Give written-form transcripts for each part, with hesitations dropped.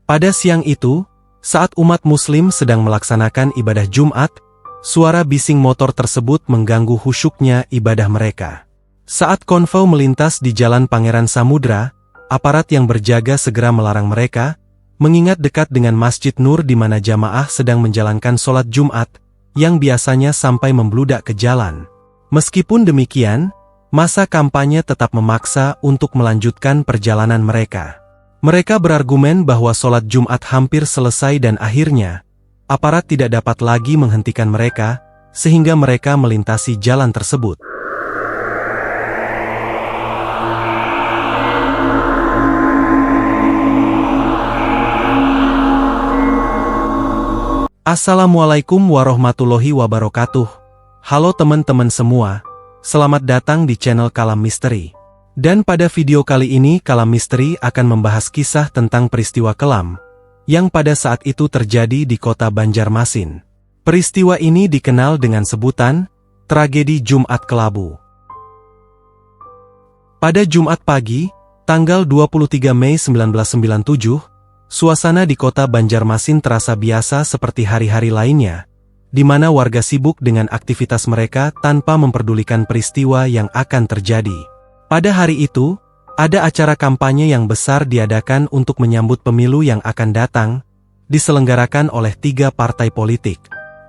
Pada siang itu, saat umat muslim sedang melaksanakan ibadah Jumat, suara bising motor tersebut mengganggu khusyuknya ibadah mereka. Saat konvoi melintas di Jalan Pangeran Samudra, aparat yang berjaga segera melarang mereka, mengingat dekat dengan Masjid Nur di mana jamaah sedang menjalankan sholat Jumat, yang biasanya sampai membludak ke jalan. Meskipun demikian, masa kampanye tetap memaksa untuk melanjutkan perjalanan mereka. Mereka berargumen bahwa sholat Jumat hampir selesai dan akhirnya, aparat tidak dapat lagi menghentikan mereka, sehingga mereka melintasi jalan tersebut. Assalamualaikum warahmatullahi wabarakatuh. Halo teman-teman semua, selamat datang di channel Kalam Misteri. Dan pada video kali ini Kalam Misteri akan membahas kisah tentang peristiwa kelam, yang pada saat itu terjadi di kota Banjarmasin. Peristiwa ini dikenal dengan sebutan, tragedi Jumat Kelabu. Pada Jumat pagi, tanggal 23 Mei 1997, suasana di kota Banjarmasin terasa biasa seperti hari-hari lainnya, di mana warga sibuk dengan aktivitas mereka tanpa memperdulikan peristiwa yang akan terjadi. Pada hari itu, ada acara kampanye yang besar diadakan untuk menyambut pemilu yang akan datang, diselenggarakan oleh 3 partai politik.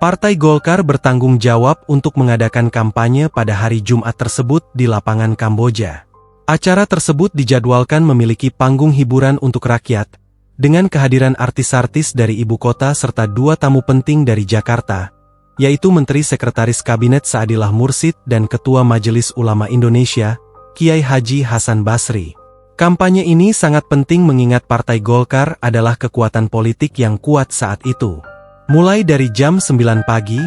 Partai Golkar bertanggung jawab untuk mengadakan kampanye pada hari Jumat tersebut di lapangan Kamboja. Acara tersebut dijadwalkan memiliki panggung hiburan untuk rakyat, dengan kehadiran artis-artis dari ibu kota serta 2 tamu penting dari Jakarta, yaitu Menteri Sekretaris Kabinet Saadillah Mursyid dan Ketua Majelis Ulama Indonesia, Kiai Haji Hasan Basri. Kampanye ini sangat penting mengingat Partai Golkar adalah kekuatan politik yang kuat saat itu. Mulai dari jam 9 pagi,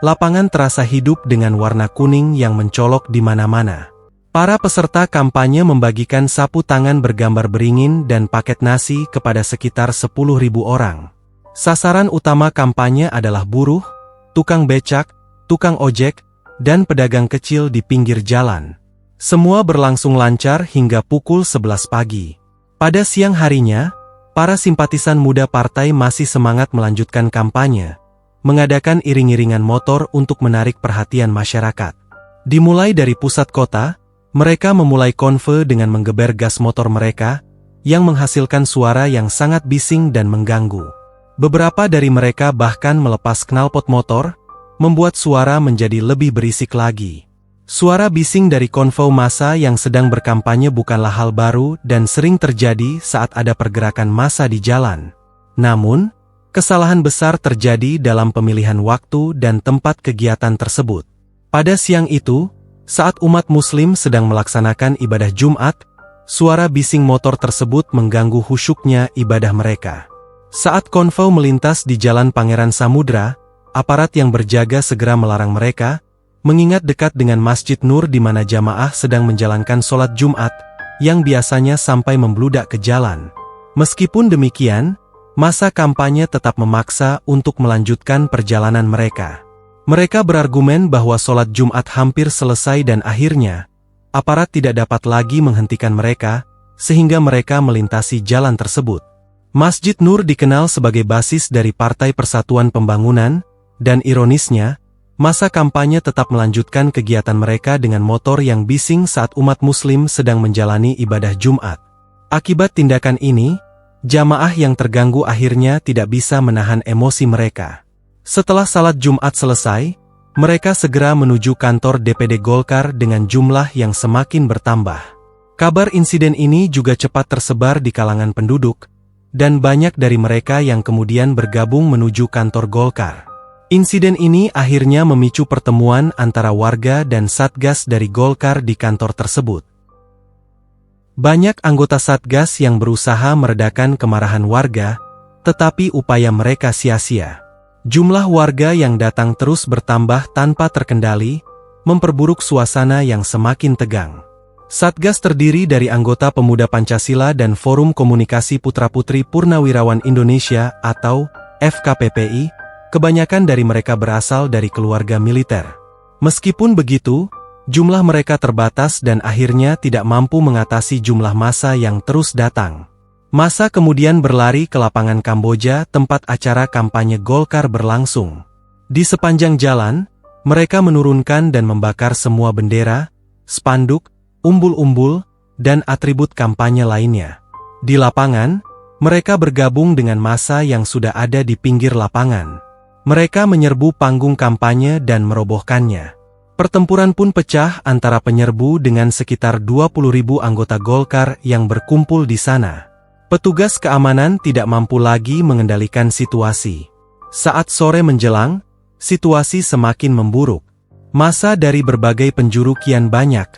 lapangan terasa hidup dengan warna kuning yang mencolok di mana-mana. Para peserta kampanye membagikan sapu tangan bergambar beringin dan paket nasi kepada sekitar 10.000 orang. Sasaran utama kampanye adalah buruh, tukang becak, tukang ojek, dan pedagang kecil di pinggir jalan. Semua berlangsung lancar hingga pukul 11 pagi. Pada siang harinya, para simpatisan muda partai masih semangat melanjutkan kampanye, mengadakan iring-iringan motor untuk menarik perhatian masyarakat. Dimulai dari pusat kota, mereka memulai konvoi dengan menggeber gas motor mereka, yang menghasilkan suara yang sangat bising dan mengganggu. Beberapa dari mereka bahkan melepas knalpot motor, membuat suara menjadi lebih berisik lagi. Suara bising dari konvoi massa yang sedang berkampanye bukanlah hal baru dan sering terjadi saat ada pergerakan massa di jalan. Namun, kesalahan besar terjadi dalam pemilihan waktu dan tempat kegiatan tersebut. Pada siang itu, saat umat muslim sedang melaksanakan ibadah Jumat, suara bising motor tersebut mengganggu khusyuknya ibadah mereka. Saat konvoi melintas di Jalan Pangeran Samudra, aparat yang berjaga segera melarang mereka, mengingat dekat dengan Masjid Nur di mana jamaah sedang menjalankan sholat Jumat, yang biasanya sampai membludak ke jalan. Meskipun demikian, masa kampanye tetap memaksa untuk melanjutkan perjalanan mereka. Mereka berargumen bahwa sholat Jumat hampir selesai dan akhirnya, aparat tidak dapat lagi menghentikan mereka, sehingga mereka melintasi jalan tersebut. Masjid Nur dikenal sebagai basis dari Partai Persatuan Pembangunan, dan ironisnya, masa kampanye tetap melanjutkan kegiatan mereka dengan motor yang bising saat umat muslim sedang menjalani ibadah Jumat. Akibat tindakan ini, jamaah yang terganggu akhirnya tidak bisa menahan emosi mereka. Setelah salat Jumat selesai, mereka segera menuju kantor DPD Golkar dengan jumlah yang semakin bertambah. Kabar insiden ini juga cepat tersebar di kalangan penduduk, dan banyak dari mereka yang kemudian bergabung menuju kantor Golkar. Insiden ini akhirnya memicu pertemuan antara warga dan Satgas dari Golkar di kantor tersebut. Banyak anggota Satgas yang berusaha meredakan kemarahan warga, tetapi upaya mereka sia-sia. Jumlah warga yang datang terus bertambah tanpa terkendali, memperburuk suasana yang semakin tegang. Satgas terdiri dari anggota Pemuda Pancasila dan Forum Komunikasi Putra-Putri Purnawirawan Indonesia atau FKPPI, kebanyakan dari mereka berasal dari keluarga militer. Meskipun begitu, jumlah mereka terbatas dan akhirnya tidak mampu mengatasi jumlah massa yang terus datang. Massa kemudian berlari ke lapangan Kamboja tempat acara kampanye Golkar berlangsung. Di sepanjang jalan, mereka menurunkan dan membakar semua bendera, spanduk, umbul-umbul, dan atribut kampanye lainnya. Di lapangan, mereka bergabung dengan massa yang sudah ada di pinggir lapangan. Mereka menyerbu panggung kampanye dan merobohkannya. Pertempuran pun pecah antara penyerbu dengan sekitar 20.000 anggota Golkar yang berkumpul di sana. Petugas keamanan tidak mampu lagi mengendalikan situasi. Saat sore menjelang, situasi semakin memburuk. Massa dari berbagai penjuru kian banyak,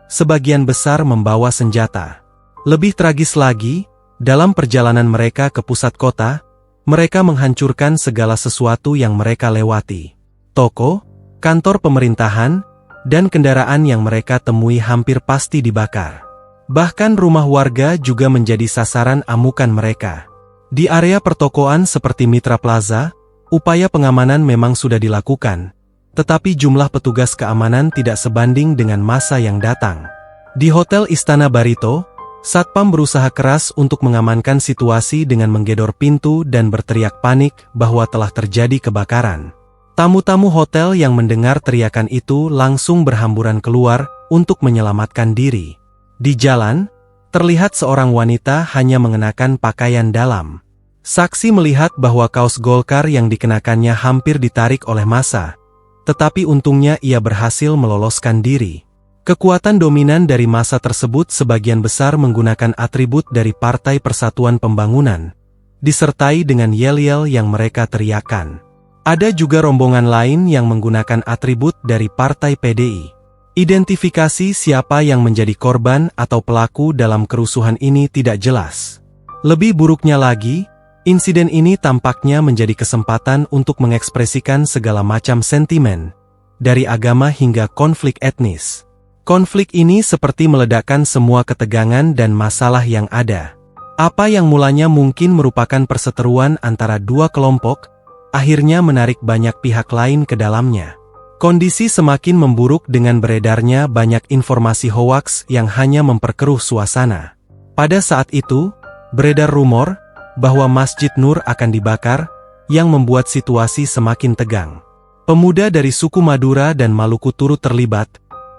sebagian besar membawa senjata. Lebih tragis lagi, dalam perjalanan mereka ke pusat kota, mereka menghancurkan segala sesuatu yang mereka lewati. Toko, kantor pemerintahan, dan kendaraan yang mereka temui hampir pasti dibakar. Bahkan rumah warga juga menjadi sasaran amukan mereka. Di area pertokoan seperti Mitra Plaza, upaya pengamanan memang sudah dilakukan, tetapi jumlah petugas keamanan tidak sebanding dengan massa yang datang. Di Hotel Istana Barito, Satpam berusaha keras untuk mengamankan situasi dengan menggedor pintu dan berteriak panik bahwa telah terjadi kebakaran. Tamu-tamu hotel yang mendengar teriakan itu langsung berhamburan keluar untuk menyelamatkan diri. Di jalan, terlihat seorang wanita hanya mengenakan pakaian dalam. Saksi melihat bahwa kaos Golkar yang dikenakannya hampir ditarik oleh massa, tetapi untungnya ia berhasil meloloskan diri. Kekuatan dominan dari massa tersebut sebagian besar menggunakan atribut dari Partai Persatuan Pembangunan, disertai dengan yel-yel yang mereka teriakan. Ada juga rombongan lain yang menggunakan atribut dari Partai PDI. Identifikasi siapa yang menjadi korban atau pelaku dalam kerusuhan ini tidak jelas. Lebih buruknya lagi, insiden ini tampaknya menjadi kesempatan untuk mengekspresikan segala macam sentimen, dari agama hingga konflik etnis. Konflik ini seperti meledakkan semua ketegangan dan masalah yang ada. Apa yang mulanya mungkin merupakan perseteruan antara dua kelompok, akhirnya menarik banyak pihak lain ke dalamnya. Kondisi semakin memburuk dengan beredarnya banyak informasi hoaks yang hanya memperkeruh suasana. Pada saat itu, beredar rumor bahwa Masjid Nur akan dibakar, yang membuat situasi semakin tegang. Pemuda dari suku Madura dan Maluku turut terlibat,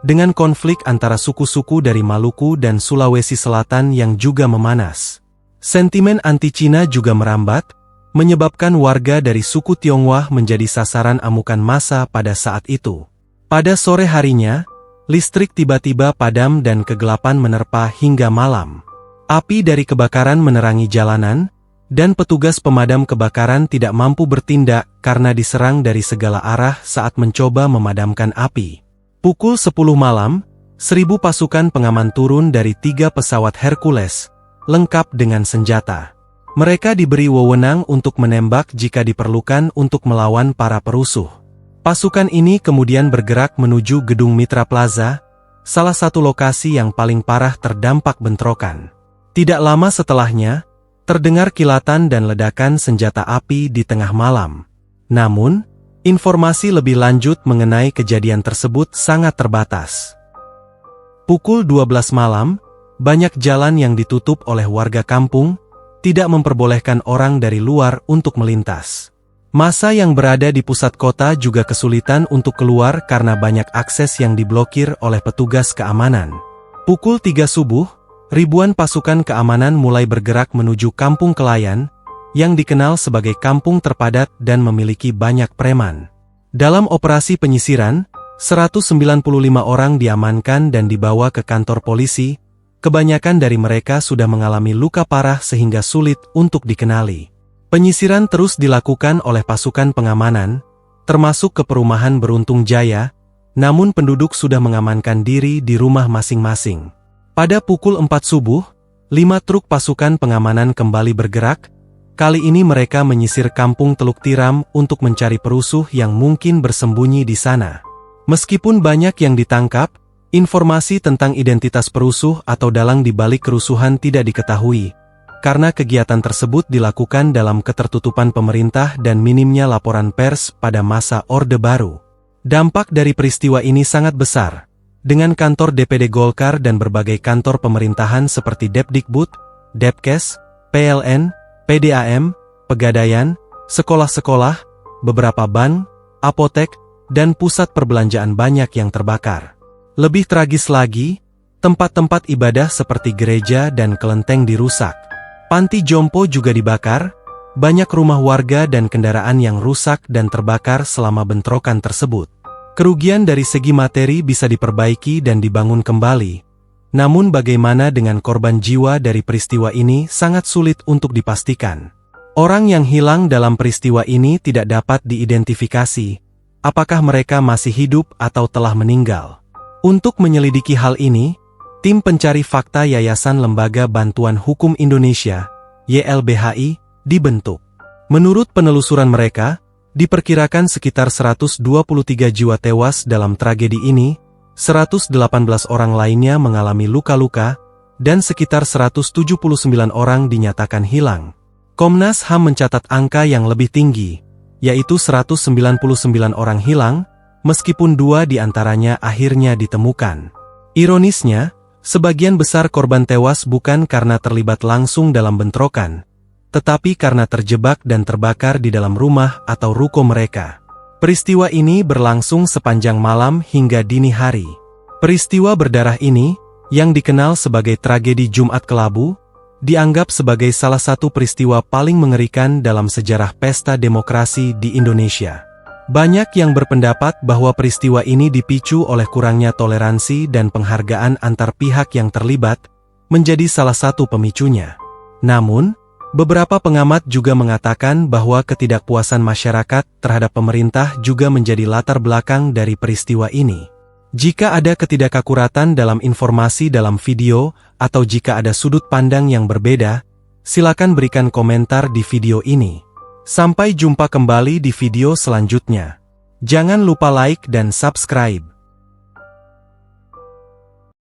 dengan konflik antara suku-suku dari Maluku dan Sulawesi Selatan yang juga memanas. Sentimen anti-Cina juga merambat, menyebabkan warga dari suku Tionghoa menjadi sasaran amukan massa pada saat itu. Pada sore harinya, listrik tiba-tiba padam dan kegelapan menerpa hingga malam. Api dari kebakaran menerangi jalanan, dan petugas pemadam kebakaran tidak mampu bertindak karena diserang dari segala arah saat mencoba memadamkan api. Pukul 10 malam, 1.000 pasukan pengaman turun dari 3 pesawat Hercules, lengkap dengan senjata. Mereka diberi wewenang untuk menembak jika diperlukan untuk melawan para perusuh. Pasukan ini kemudian bergerak menuju Gedung Mitra Plaza, salah satu lokasi yang paling parah terdampak bentrokan. Tidak lama setelahnya, terdengar kilatan dan ledakan senjata api di tengah malam. Namun, informasi lebih lanjut mengenai kejadian tersebut sangat terbatas. Pukul 12 malam, banyak jalan yang ditutup oleh warga kampung, tidak memperbolehkan orang dari luar untuk melintas. Massa yang berada di pusat kota juga kesulitan untuk keluar karena banyak akses yang diblokir oleh petugas keamanan. Pukul 3 subuh, ribuan pasukan keamanan mulai bergerak menuju Kampung Kelayan, yang dikenal sebagai kampung terpadat dan memiliki banyak preman. Dalam operasi penyisiran, 195 orang diamankan dan dibawa ke kantor polisi. Kebanyakan dari mereka sudah mengalami luka parah sehingga sulit untuk dikenali. Penyisiran terus dilakukan oleh pasukan pengamanan, termasuk ke perumahan Beruntung Jaya, namun penduduk sudah mengamankan diri di rumah masing-masing. Pada pukul 4 subuh, 5 truk pasukan pengamanan kembali bergerak. Kali ini mereka menyisir kampung Teluk Tiram untuk mencari perusuh yang mungkin bersembunyi di sana. Meskipun banyak yang ditangkap, informasi tentang identitas perusuh atau dalang di balik kerusuhan tidak diketahui, karena kegiatan tersebut dilakukan dalam ketertutupan pemerintah dan minimnya laporan pers pada masa Orde Baru. Dampak dari peristiwa ini sangat besar, dengan kantor DPD Golkar dan berbagai kantor pemerintahan seperti Depdikbud, Depkes, PLN, PDAM, Pegadaian, sekolah-sekolah, beberapa bank, apotek, dan pusat perbelanjaan banyak yang terbakar. Lebih tragis lagi, tempat-tempat ibadah seperti gereja dan kelenteng dirusak. Panti jompo juga dibakar, banyak rumah warga dan kendaraan yang rusak dan terbakar selama bentrokan tersebut. Kerugian dari segi materi bisa diperbaiki dan dibangun kembali. Namun bagaimana dengan korban jiwa dari peristiwa ini sangat sulit untuk dipastikan. Orang yang hilang dalam peristiwa ini tidak dapat diidentifikasi, apakah mereka masih hidup atau telah meninggal. Untuk menyelidiki hal ini, tim pencari fakta Yayasan Lembaga Bantuan Hukum Indonesia, YLBHI, dibentuk. Menurut penelusuran mereka, diperkirakan sekitar 123 jiwa tewas dalam tragedi ini, 118 orang lainnya mengalami luka-luka, dan sekitar 179 orang dinyatakan hilang. Komnas HAM mencatat angka yang lebih tinggi, yaitu 199 orang hilang, meskipun 2 di antaranya akhirnya ditemukan. Ironisnya, sebagian besar korban tewas bukan karena terlibat langsung dalam bentrokan, tetapi karena terjebak dan terbakar di dalam rumah atau ruko mereka. Peristiwa ini berlangsung sepanjang malam hingga dini hari. Peristiwa berdarah ini, yang dikenal sebagai tragedi Jumat Kelabu, dianggap sebagai salah satu peristiwa paling mengerikan dalam sejarah pesta demokrasi di Indonesia. Banyak yang berpendapat bahwa peristiwa ini dipicu oleh kurangnya toleransi dan penghargaan antar pihak yang terlibat, menjadi salah satu pemicunya. Namun, beberapa pengamat juga mengatakan bahwa ketidakpuasan masyarakat terhadap pemerintah juga menjadi latar belakang dari peristiwa ini. Jika ada ketidakakuratan dalam informasi dalam video, atau jika ada sudut pandang yang berbeda, silakan berikan komentar di video ini. Sampai jumpa kembali di video selanjutnya. Jangan lupa like dan subscribe.